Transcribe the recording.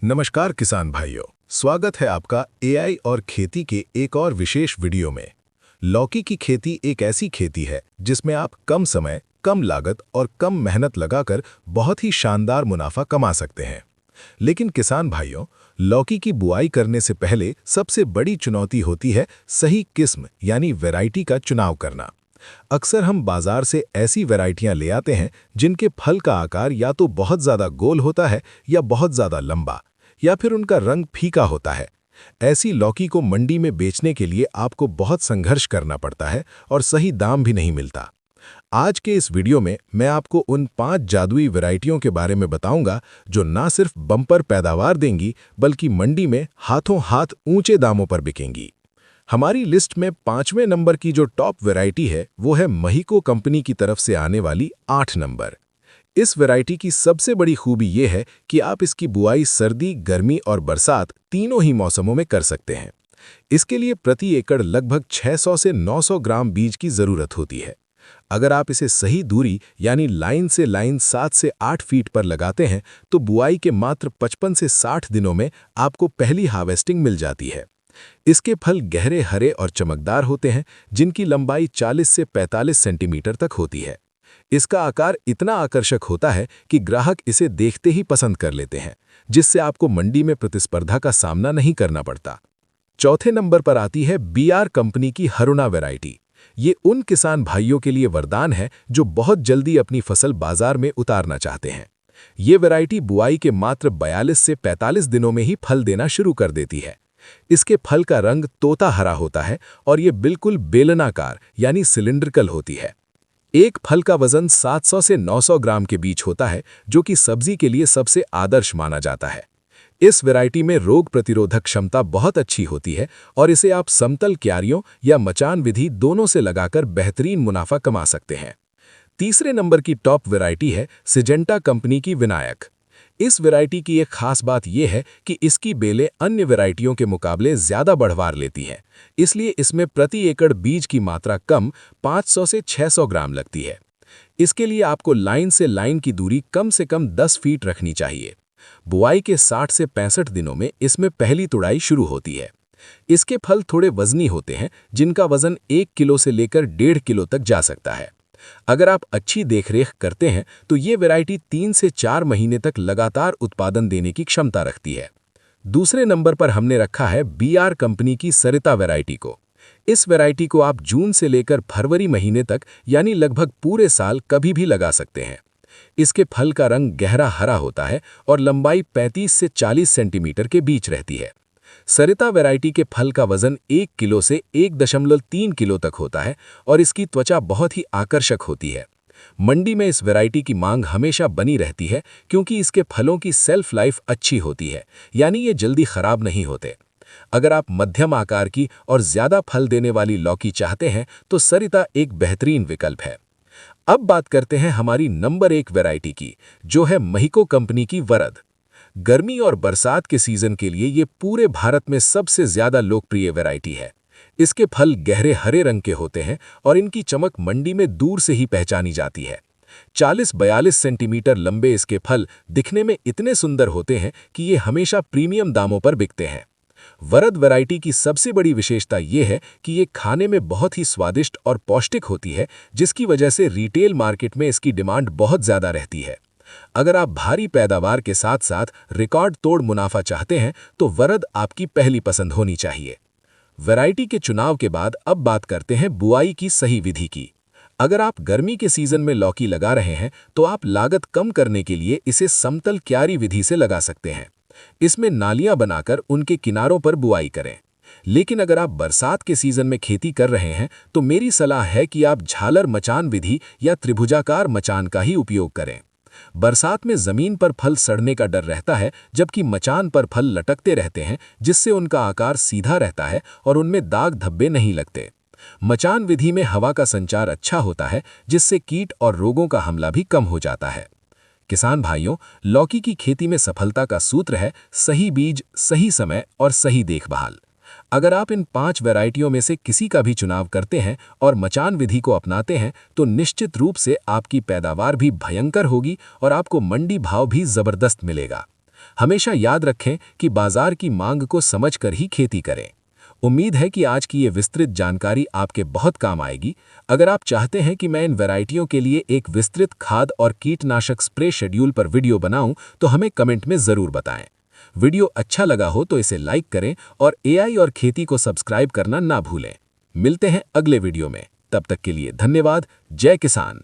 नमस्कार किसान भाइयों, स्वागत है आपका एआई और खेती के एक और विशेष वीडियो में। लौकी की खेती एक ऐसी खेती है जिसमें आप कम समय, कम लागत और कम मेहनत लगाकर बहुत ही शानदार मुनाफा कमा सकते हैं। लेकिन किसान भाइयों, लौकी की बुआई करने से पहले सबसे बड़ी चुनौती होती है सही किस्म यानी वैरायटी का चुनाव करना। अक्सर हम बाजार से ऐसी वैरायटियां ले आते हैं जिनके फल का आकार या तो बहुत ज़्यादा गोल होता है या बहुत ज़्यादा लंबा, या फिर उनका रंग फीका होता है। ऐसी लौकी को मंडी में बेचने के लिए आपको बहुत संघर्ष करना पड़ता है और सही दाम भी नहीं मिलता। आज के इस वीडियो में मैं आपको उन 5 जादुई वैरायटियों के बारे में बताऊंगा जो ना सिर्फ बम्पर पैदावार देंगी बल्कि मंडी में हाथों हाथ ऊंचे दामों पर बिकेंगी। हमारी लिस्ट में 5वें नंबर की जो टॉप वैरायटी है वो है महिको कंपनी की तरफ से आने वाली 8 नंबर। इस वैरायटी की सबसे बड़ी खूबी ये है कि आप इसकी बुआई सर्दी, गर्मी और बरसात तीनों ही मौसमों में कर सकते हैं। इसके लिए प्रति एकड़ लगभग 600 से 900 ग्राम बीज की जरूरत होती है। अगर आप इसे सही दूरी यानी लाइन से लाइन 7 से 8 फीट पर लगाते हैं तो बुआई के मात्र 55 से 60 दिनों में आपको पहली हार्वेस्टिंग मिल जाती है। इसके फल गहरे हरे और चमकदार होते हैं, जिनकी लंबाई 40 से 45 सेंटीमीटर तक होती है। इसका आकार इतना आकर्षक होता है कि ग्राहक इसे देखते ही पसंद कर लेते हैं, जिससे आपको मंडी में प्रतिस्पर्धा का सामना नहीं करना पड़ता। चौथे नंबर पर आती है बीआर कंपनी की हरुणा वैरायटी। ये उन किसान भाइयों के लिए वरदान है जो बहुत जल्दी अपनी फसल बाजार में उतारना चाहते हैं। ये वैरायटी बुआई के मात्र 42 से 45 दिनों में ही फल देना शुरू कर देती है। इसके फल का रंग तोता हरा होता है और ये बिल्कुल बेलनाकार यानी सिलिंड्रिकल होती है। एक फल का वजन 700 से 900 ग्राम के बीच होता है, जो कि सब्जी के लिए सबसे आदर्श माना जाता है। इस वैरायटी में रोग प्रतिरोधक क्षमता बहुत अच्छी होती है और इसे आप समतल क्यारियों या मचान विधि दोनों से लगाकर बेहतरीन मुनाफा कमा सकते हैं। तीसरे नंबर की टॉप वैरायटी है सिजेंटा कंपनी की विनायक। इस वैरायटी की एक खास बात यह है कि इसकी बेलें अन्य वैरायटियों के मुकाबले ज्यादा बढ़वार लेती हैं, इसलिए इसमें प्रति एकड़ बीज की मात्रा कम 500 से 600 ग्राम लगती है। इसके लिए आपको लाइन से लाइन की दूरी कम से कम 10 फीट रखनी चाहिए। बुआई के 60 से 65 दिनों में इसमें पहली तुड़ाई शुरू होती है। इसके फल थोड़े वजनी होते हैं, जिनका वजन 1 किलो से लेकर 1.5 किलो तक जा सकता है। अगर आप अच्छी देखरेख करते हैं तो ये वैरायटी 3 से 4 महीने तक लगातार उत्पादन देने की क्षमता रखती है। दूसरे नंबर पर हमने रखा है बीआर कंपनी की सरिता वैरायटी को। इस वैरायटी को आप जून से लेकर फरवरी महीने तक यानी लगभग पूरे साल कभी भी लगा सकते हैं। इसके फल का रंग गहरा हरा होता है और लंबाई 35 से 40 सेंटीमीटर के बीच रहती है। सरिता वैरायटी के फल का वजन 1 किलो से 1.3 किलो तक होता है और इसकी त्वचा बहुत ही आकर्षक होती है। मंडी में इस वैरायटी की मांग हमेशा बनी रहती है क्योंकि इसके फलों की सेल्फ लाइफ अच्छी होती है, यानी ये जल्दी खराब नहीं होते। अगर आप मध्यम आकार की और ज्यादा फल देने वाली लौकी चाहते हैं तो सरिता एक बेहतरीन विकल्प है। अब बात करते हैं हमारी नंबर 1 वैरायटी की, जो है महिको कंपनी की वरद। गर्मी और बरसात के सीजन के लिए ये पूरे भारत में सबसे ज्यादा लोकप्रिय वैरायटी है। इसके फल गहरे हरे रंग के होते हैं और इनकी चमक मंडी में दूर से ही पहचानी जाती है। 40-42 सेंटीमीटर लंबे इसके फल दिखने में इतने सुंदर होते हैं कि ये हमेशा प्रीमियम दामों पर बिकते हैं। वरद वैरायटी की सबसे बड़ी विशेषता ये है कि ये खाने में बहुत ही स्वादिष्ट और पौष्टिक होती है, जिसकी वजह से रिटेल मार्केट में इसकी डिमांड बहुत ज्यादा रहती है। अगर आप भारी पैदावार के साथ साथ रिकॉर्ड तोड़ मुनाफा चाहते हैं तो वरद आपकी पहली पसंद होनी चाहिए। वैरायटी के चुनाव के बाद अब बात करते हैं बुआई की सही विधि की। अगर आप गर्मी के सीजन में लौकी लगा रहे हैं तो आप लागत कम करने के लिए इसे समतल क्यारी विधि से लगा सकते हैं। इसमें नालियां बनाकर उनके किनारों पर बुआई करें। लेकिन अगर आप बरसात के सीजन में खेती कर रहे हैं तो मेरी सलाह है कि आप झालर मचान विधि या त्रिभुजाकार मचान का ही उपयोग करें। बरसात में जमीन पर फल सड़ने का डर रहता है, जबकि मचान पर फल लटकते रहते हैं, जिससे उनका आकार सीधा रहता है और उनमें दाग धब्बे नहीं लगते। मचान विधि में हवा का संचार अच्छा होता है, जिससे कीट और रोगों का हमला भी कम हो जाता है। किसान भाइयों, लौकी की खेती में सफलता का सूत्र है सही बीज, सही समय और सही देखभाल। अगर आप इन 5 वैरायटियों में से किसी का भी चुनाव करते हैं और मचान विधि को अपनाते हैं तो निश्चित रूप से आपकी पैदावार भी भयंकर होगी और आपको मंडी भाव भी जबरदस्त मिलेगा। हमेशा याद रखें कि बाजार की मांग को समझकर ही खेती करें। उम्मीद है कि आज की ये विस्तृत जानकारी आपके बहुत काम आएगी। अगर आप चाहते हैं कि मैं इन वैरायटियों के लिए एक विस्तृत खाद और कीटनाशक स्प्रे शेड्यूल पर वीडियो बनाऊं, तो हमें कमेंट में ज़रूर बताएं। वीडियो अच्छा लगा हो तो इसे लाइक करें और एआई और खेती को सब्सक्राइब करना ना भूलें। मिलते हैं अगले वीडियो में, तब तक के लिए धन्यवाद। जय किसान।